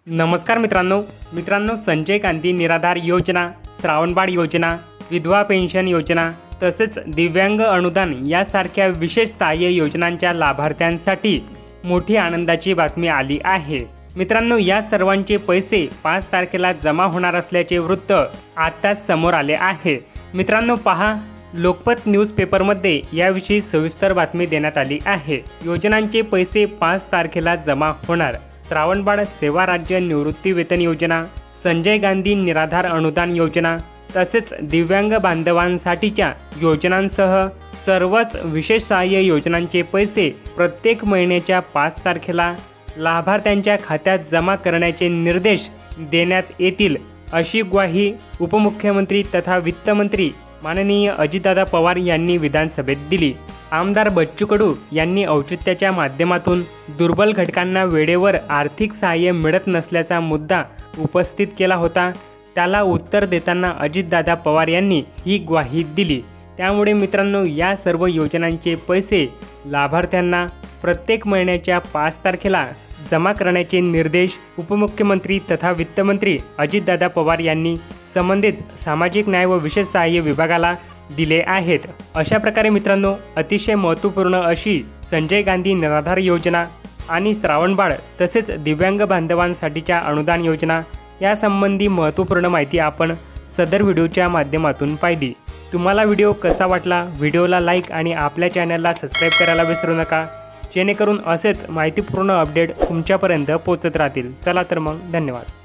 नमस्कार मित्रांनो संजय गांधी निराधार योजना, श्रावणबाळ योजना, विधवा पेन्शन योजना तसेच दिव्यांग अनुदान यासारख्या विशेष सहाय्य योजनांच्या लाभार्थ्यांसाठी मोठी आनंदाची बातमी आली आहे। मित्रांनो, या सर्वांचे पैसे 5 तारखेला जमा होणार असल्याचे वृत्त आताच समोर आले आहे। मित्रांनो पहा, लोकमत न्यूजपेपरमध्ये याविषयी सविस्तर बातमी देण्यात आली आहे। योजनांचे पैसे 5 तारखेला जमा होणार। श्रावणबाळ सेवा राज्य निवृत्ती वेतन योजना, संजय गांधी निराधार अनुदान योजना तसेच दिव्यांग बांधवांसाठीच्या योजनांसह सर्वच विशेष सहाय्य योजनांचे पैसे प्रत्येक महिन्याच्या 5 तारखेला लाभार्थ्यांच्या खात्यात जमा करण्याचे निर्देश देण्यात येतील, अशी ग्वाही उपमुख्यमंत्री तथा वित्तमंत्री माननीय अजितदादा पवार यांनी विधानसभेत दिली। आमदार बच्चू कडू यांनी औचित्याच्या माध्यमातून दुर्बल घटकांना वेळेवर आर्थिक सहाय्य मिळत नसल्याचा मुद्दा उपस्थित केला होता। त्याला उत्तर देताना अजितदादा पवार यांनी ही ग्वाही दिली। त्यामुळे मित्रांनो, या सर्व योजनांचे पैसे लाभार्थ्यांना प्रत्येक महिन्याच्या 5 तारखेला जमा करण्याचे निर्देश उपमुख्यमंत्री तथा वित्तमंत्री अजितदादा पवार यांनी संबंधित सामाजिक न्याय व विशेष सहाय्य विभागाला दिले आहेत। अशा प्रकारे मित्रांनो, अतिशय महत्त्वपूर्ण अशी संजय गांधी निराधार योजना आणि श्रावणबाळ तसेच दिव्यांग बांधवांसाठीच्या अनुदान योजना यासंबंधी महत्त्वपूर्ण माहिती आपण सदर व्हिडिओच्या माध्यमातून पाहिली। तुम्हाला व्हिडिओ कसा वाटला? व्हिडिओला लाईक आणि आपल्या चॅनलला सबस्क्राईब करायला विसरू नका, जेणेकरून असेच माहितीपूर्ण अपडेट तुमच्यापर्यंत पोहोचत राहतील। चला तर मग, धन्यवाद।